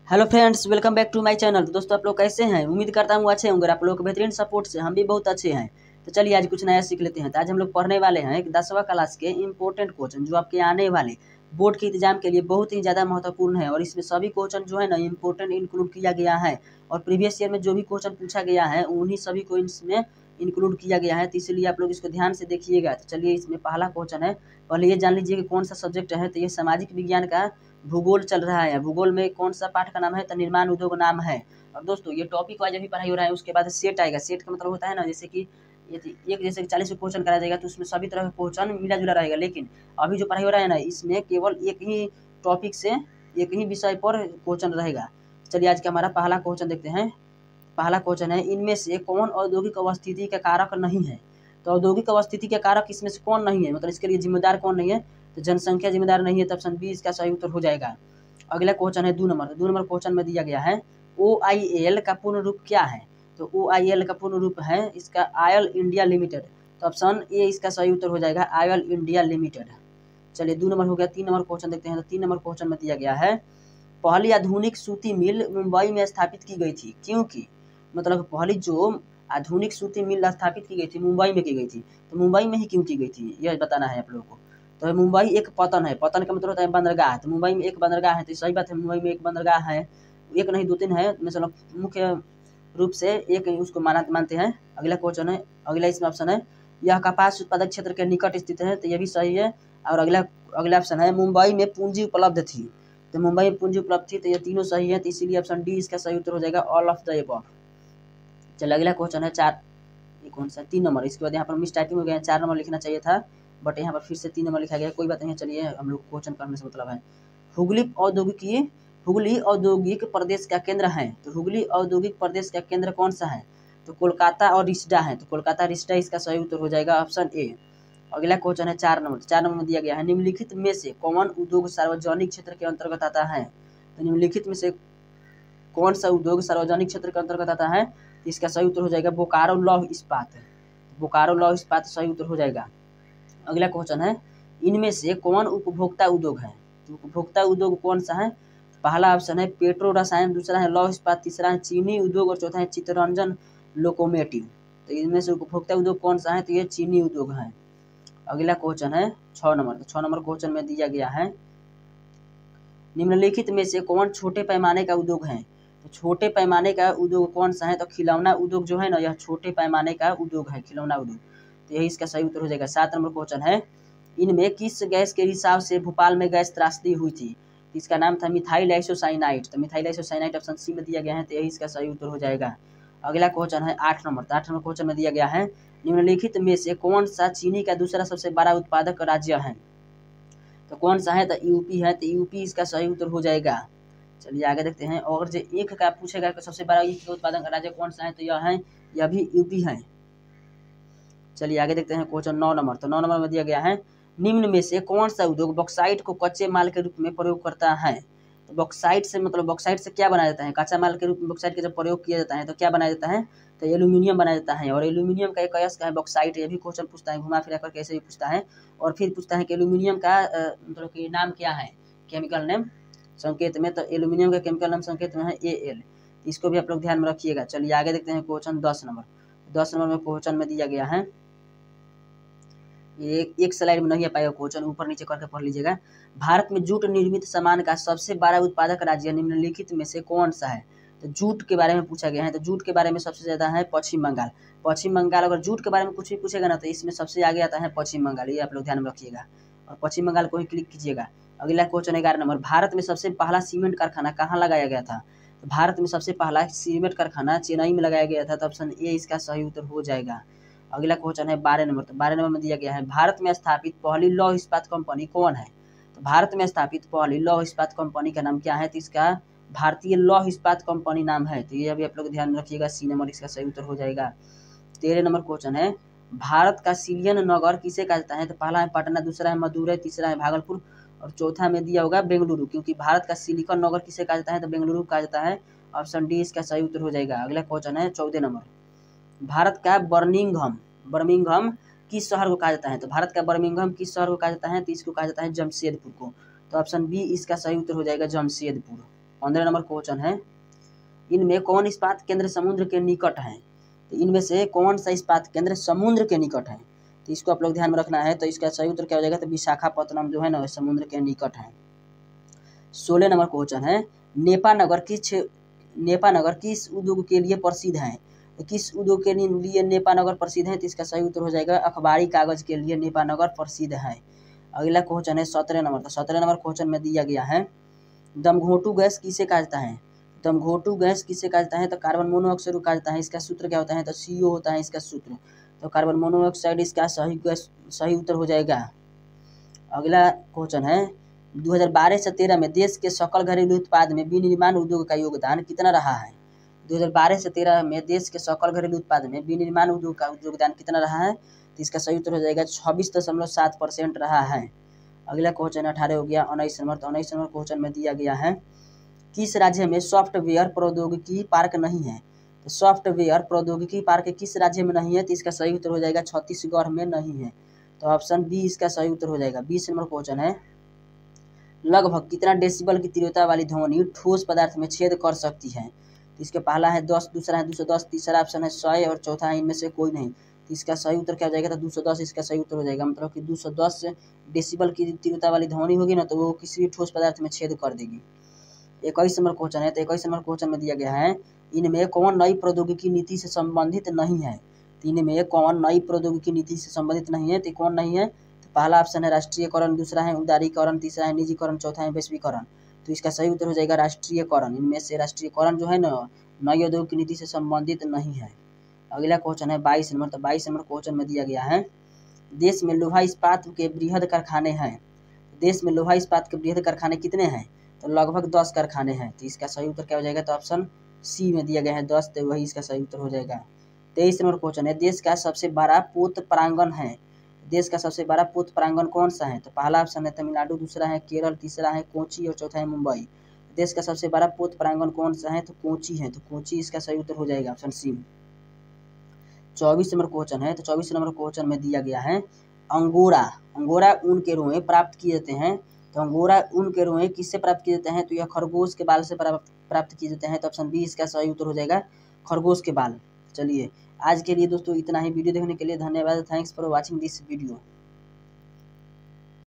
Hello friends, welcome back to my channel. तो दोस्तों, आप लोग कैसे हैं? उम्मीद करता हूँ अच्छे होंगे। आप लोग के बेहतरीन सपोर्ट से हम भी बहुत अच्छे हैं। तो चलिए आज कुछ नया सीख लेते हैं। तो आज हम लोग पढ़ने वाले हैं एक 10वां क्लास के इंपॉर्टेंट क्वेश्चन जो आपके आने वाले बोर्ड के एग्जाम के लिए बहुत ही ज़्यादा महत्वपूर्ण है। और इसमें सभी क्वेश्चन जो है ना इंपॉर्टेंट इंक्लूड किया गया है। और प्रीवियस ईयर में जो भी क्वेश्चन पूछा गया है उन्हीं सभी को इसमें इंक्लूड किया गया है। तो इसीलिए आप लोग इसको ध्यान से देखिएगा। तो चलिए, इसमें पहला क्वेश्चन है। पहले ये जान लीजिए कि कौन सा सब्जेक्ट है। तो ये सामाजिक विज्ञान का भूगोल चल रहा है। भूगोल में कौन सा पाठ का नाम है? तो निर्माण उद्योग नाम है। और दोस्तों, ये टॉपिक वाइज अभी पढ़ाई हो रहा है। उसके बाद सेट आएगा। सेट का मतलब होता है ना, जैसे कि एक जैसे 40 क्वेश्चन कराया जाएगा तो उसमें सभी तरह का क्वेश्चन मिला जुला रहेगा। लेकिन अभी जो पढ़ाई हो रहा है ना, इसमें केवल एक ही टॉपिक से एक ही विषय पर क्वेश्चन रहेगा। चलिए आज का हमारा पहला क्वेश्चन देखते हैं। पहला क्वेश्चन है, इनमें से कौन औद्योगिक अवस्थिति का कारक नहीं है? तो औद्योगिक अवस्थिति का कारक इसमें से कौन नहीं है, मतलब इसके लिए जिम्मेदार कौन नहीं है? तो जनसंख्या जिम्मेदार नहीं है। तो ऑप्शन बी इसका सही उत्तर हो जाएगा। अगला क्वेश्चन है 2 नंबर। तो 2 नंबर क्वेश्चन में दिया गया है OIL का पूर्ण रूप क्या है? तो OIL का पूर्ण रूप है इसका ऑयल इंडिया लिमिटेड। तो ऑप्शन ए इसका सही उत्तर हो जाएगा, ऑयल इंडिया लिमिटेड। चलिए 2 नंबर हो गया। 3 नंबर क्वेश्चन देखते हैं। तो 3 नंबर क्वेश्चन में दिया गया है, पहली आधुनिक सूती मिल मुंबई में स्थापित की गई थी क्योंकि, मतलब पहली जो आधुनिक सूती मिल स्थापित की गई थी मुंबई में की गई थी। तो मुंबई में ही क्यों की गई थी यह बताना है आप लोगों को। तो मुंबई एक पतन है। पतन का मतलब होता है बंदरगाह। तो मुंबई में एक बंदरगाह है। तो सही बात है, मुंबई में एक बंदरगाह है। एक नहीं 2-3 है, मतलब मुख्य रूप से एक उसको मानते हैं। अगला क्वेश्चन है, अगला इसमें ऑप्शन है, यह कपास उत्पादक क्षेत्र के निकट स्थित है। तो यह भी सही है। और अगला अगला ऑप्शन है, मुंबई में पूंजी उपलब्ध थी। तो मुंबई में पूंजी उपलब्ध थी। तो ये तीनों सही है। तो इसीलिए ऑप्शन डी इसका सही उत्तर हो जाएगा, ऑल ऑफ द अबव। चलिए अगला क्वेश्चन है 4, ये कौन सा 3 नंबर। इसके बाद यहाँ पर मिस टाइपिंग हो गया है, 4 नंबर लिखना चाहिए था, बट यहाँ पर फिर से 3 नंबर लिखा गया है। कोई बात नहीं है। चलिए हम लोग क्वेश्चन करने से मतलब है। हुगली औद्योगिक प्रदेश का केंद्र है। तो हुगली औद्योगिक प्रदेश का केंद्र कौन सा है? तो कोलकाता और रिष्डा है। तो कोलकाता रिष्डा इसका सही उत्तर हो जाएगा, ऑप्शन ए। अगला क्वेश्चन है 4 नंबर। 4 नंबर में दिया गया है, निम्नलिखित में से कौन उद्योग सार्वजनिक क्षेत्र के अंतर्गत आता है? तो निम्नलिखित में से कौन सा उद्योग सार्वजनिक क्षेत्र के अंतर्गत आता है? तो इसका सही उत्तर हो जाएगा, बोकारो लौह इस्पात। बोकारो लौह इस्पात सही उत्तर हो जाएगा। अगला क्वेश्चन है, इनमें से कौन उपभोक्ता उद्योग है? तो उपभोक्ता उद्योग कौन सा है? पहला ऑप्शन है पेट्रो रसायन, दूसरा है लौह इस्पात, तीसरा है चीनी उद्योग और चौथा है चित्तरंजन लोकोमेटिव। तो इनमें से उपभोक्ता उद्योग कौन सा है? तो ये चीनी उद्योग है। अगला क्वेश्चन है 6 नंबर। तो 6 नंबर क्वेश्चन में दिया गया है, निम्नलिखित में से कौन छोटे पैमाने का उद्योग है? तो छोटे पैमाने का उद्योग कौन सा है? तो खिलौना उद्योग जो है ना, यह छोटे पैमाने का उद्योग है, खिलौना उद्योग। तो यही इसका सही उत्तर हो जाएगा। 7 नंबर क्वेश्चन है, इनमें किस गैस के रिसाव से भोपाल में गैस त्रासदी हुई थी? तो इसका नाम था मिथाइल आइसोसाइनाइड। तो मिथाइल आइसोसाइनाइड ऑप्शन सी में दिया गया है। तो यही इसका सही उत्तर हो जाएगा। अगला क्वेश्चन है 8 नंबर। तो 8 नंबर क्वेश्चन में दिया गया है, निम्नलिखित में से कौन सा चीनी का दूसरा सबसे बड़ा उत्पादक राज्य है? तो कौन सा है? तो यूपी है। तो यूपी इसका सही उत्तर हो जाएगा। चलिए आगे देखते हैं। और जो ईख का पूछेगा कि सबसे बड़ा ईख का उत्पादन राज्य कौन सा है, तो यह भी यूपी है। चलिए आगे देखते हैं क्वेश्चन 9 नंबर। तो 9 नंबर में दिया गया है, निम्न में से कौन सा उद्योग बॉक्साइट को कच्चे माल के रूप में प्रयोग करता है? तो बॉक्साइट से मतलब बॉक्साइट से क्या बनाया जाता है? कच्चा माल के रूप में बॉक्साइट का जब प्रयोग किया जाता है तो क्या बनाया जाता है? तो एल्यूमिनियम बनाया जाता है। और एल्यूमिनियम का एक अयस्क है बॉक्साइट। ये भी क्वेश्चन पूछता है, घुमा फिरा कर कैसे भी पूछता है। और फिर पूछता है कि एल्यूमिनियम का मतलब कि नाम क्या है, केमिकल नेम संकेत में? तो एल्यूमिनियम का केमिकल नाम संकेत में है Al। इसको भी आप लोग ध्यान में रखिएगा। चलिए आगे देखते हैं क्वेश्चन 10 नंबर। 10 नंबर में क्वेश्चन में दिया गया है, ये एक स्लाइड में नहीं आ पाएगा क्वेश्चन, ऊपर नीचे करके पढ़ लीजिएगा। भारत में जूट निर्मित सामान का सबसे बड़ा उत्पादक राज्य निम्नलिखित में से कौन सा है? तो जूट के बारे में पूछा गया है। तो जूट के बारे में सबसे ज़्यादा है पश्चिम बंगाल। पश्चिम बंगाल, अगर जूट के बारे में कुछ भी पूछेगा ना तो इसमें सबसे आगे आता है पश्चिम बंगाल। ये आप लोग ध्यान में रखिएगा और पश्चिम बंगाल को ही क्लिक कीजिएगा। अगला क्वेश्चन 11 नंबर, भारत में सबसे पहला सीमेंट कारखाना कहाँ लगाया गया था? तो भारत में सबसे पहला सीमेंट कारखाना चेन्नई में लगाया गया था। तो ऑप्शन ए इसका सही उत्तर हो जाएगा। अगला क्वेश्चन है 12 नंबर। तो 12 नंबर में दिया गया है, भारत में स्थापित पहली लौह इस्पात कंपनी कौन है? तो भारत में स्थापित पहली लौह इस्पात कंपनी का नाम क्या है? तो इसका भारतीय लौह इस्पात कंपनी नाम है। तो ये अभी आप लोग ध्यान रखिएगा, सी नंबर इसका सही उत्तर हो जाएगा। 13 नंबर क्वेश्चन है, भारत का सिलियन नगर किसे कहा जाता है? तो पहला है पटना, दूसरा है मदुरई, तीसरा है भागलपुर और चौथा में दिया होगा बेंगलुरु। क्योंकि भारत का सिलिकॉन नगर किसे कहा जाता है? तो बेंगलुरु कहा जाता है। ऑप्शन डी इसका सही उत्तर हो जाएगा। अगला क्वेश्चन है 14 नंबर, भारत का बर्मिंघम किस शहर को कहा जाता है? तो भारत का बर्मिंघम किस शहर को कहा जाता है? तो इसको कहा जाता है जमशेदपुर को। तो ऑप्शन बी इसका सही उत्तर हो जाएगा, जमशेदपुर। 15 नंबर क्वेश्चन है, इनमें कौन इस्पात केंद्र समुद्र के निकट है? तो इनमें से कौन सा इस्पात केंद्र समुद्र के निकट है? तो इसको आप लोग ध्यान में रखना है। तो इसका सही उत्तर क्या हो जाएगा? तो विशाखापत्तनम जो है ना समुद्र के निकट है। 16 नंबर क्वेश्चन है, नेपानगर किस उद्योग के लिए प्रसिद्ध है? तो किस उद्योग के लिए नेपानगर प्रसिद्ध है? तो इसका सही उत्तर हो जाएगा अखबारी कागज के लिए नेपानगर प्रसिद्ध है। अगला क्वेश्चन है 17 नंबर। तो 17 नंबर क्वेश्चन में दिया गया है, दमघोंटू गैस किसे कहा जाता है? दमघोंटू गैस किसे कहा जाता है? तो कार्बन मोनोऑक्साइड कहा जाता है। इसका सूत्र क्या होता है? तो CO होता है इसका सूत्र। तो कार्बन मोनोऑक्साइड इसका सही उत्तर हो जाएगा। अगला क्वेश्चन है, 2012 से 13 में देश के सकल घरेलू उत्पाद में विनिर्माण उद्योग का योगदान कितना रहा है? 2012 से 13 में देश के सकल घरेलू उत्पाद में विनिर्माण उद्योग का योगदान कितना रहा है? तो इसका सही उत्तर हो जाएगा 26.7% रहा है। अगला क्वेश्चन 18 हो गया 19 नंबर। तो 19 नंबर क्वेश्चन में दिया गया है, किस राज्य में सॉफ्टवेयर प्रौद्योगिकी पार्क नहीं है? तो सॉफ्टवेयर प्रौद्योगिकी पार्क किस राज्य में नहीं है? तो इसका सही उत्तर हो जाएगा छत्तीसगढ़ में नहीं है। तो ऑप्शन बी इसका सही उत्तर हो जाएगा। 20 नंबर क्वेश्चन है, लगभग कितना डेसिबल की तीव्रता वाली ध्वनि ठोस पदार्थ में छेद कर सकती है? तो इसके पहला है 10, दूसरा है 210, तीसरा ऑप्शन है 100 और चौथा है इनमें से कोई नहीं। तो इसका सही उत्तर क्या हो जाएगा? तो 210 इसका सही उत्तर हो जाएगा। मतलब कि 210 डेसिबल की तीव्रता वाली ध्वनि होगी ना तो वो किसी भी ठोस पदार्थ में छेद कर देगी। 21 नंबर क्वेश्चन है। तो 21 नंबर क्वेश्चन में दिया गया है, इनमें कौन नई प्रौद्योगिकी नीति से संबंधित नहीं है? तो इनमें कौन नई प्रौद्योगिकी नीति से संबंधित नहीं है? तो कौन नहीं है? तो पहला ऑप्शन है राष्ट्रीयकरण, दूसरा है उदारीकरण, तीसरा है निजीकरण, चौथा है वैश्वीकरण। तो इसका सही उत्तर हो जाएगा राष्ट्रीयकरण। इनमें से राष्ट्रीयकरण जो है ना नई औद्योगिक नीति से संबंधित नहीं है। अगला क्वेश्चन है 22 नंबर। तो 22 नंबर क्वेश्चन में दिया गया है, देश में लोहा इस्पात के बृहद कारखाने हैं। देश में लोहा इस्पात के बृहद कारखाने कितने हैं? तो लगभग 10 कारखाने हैं। तो इसका सही उत्तर क्या हो जाएगा? तो ऑप्शन सी में दिया गया है 10, तो वही इसका सही उत्तर हो जाएगा। 23 नंबर क्वेश्चन है, देश का सबसे बड़ा पोत प्रांगण है। देश का सबसे बड़ा पोत प्रांगण कौन सा है? तो पहला ऑप्शन है तमिलनाडु, दूसरा है केरल, तीसरा है कोची और चौथा है मुंबई। देश का सबसे बड़ा पोत प्रांगण कौन सा है? तो कोची है। तो कोची इसका सही उत्तर हो जाएगा ऑप्शन सी। 24 नंबर क्वेश्चन है। तो 24 नंबर क्वेश्चन में दिया गया है, अंगोरा ऊन के रोए प्राप्त किए जाते हैं। तो अंगोरा ऊन के रोए किससे प्राप्त किए जाते हैं? तो यह खरगोश के बाल से प्राप्त किए जाते हैं। तो ऑप्शन बी इसका सही उत्तर हो जाएगा खरगोश के बाल। चलिए आज के लिए दोस्तों इतना ही। वीडियो देखने के लिए धन्यवाद। Thanks for watching this video.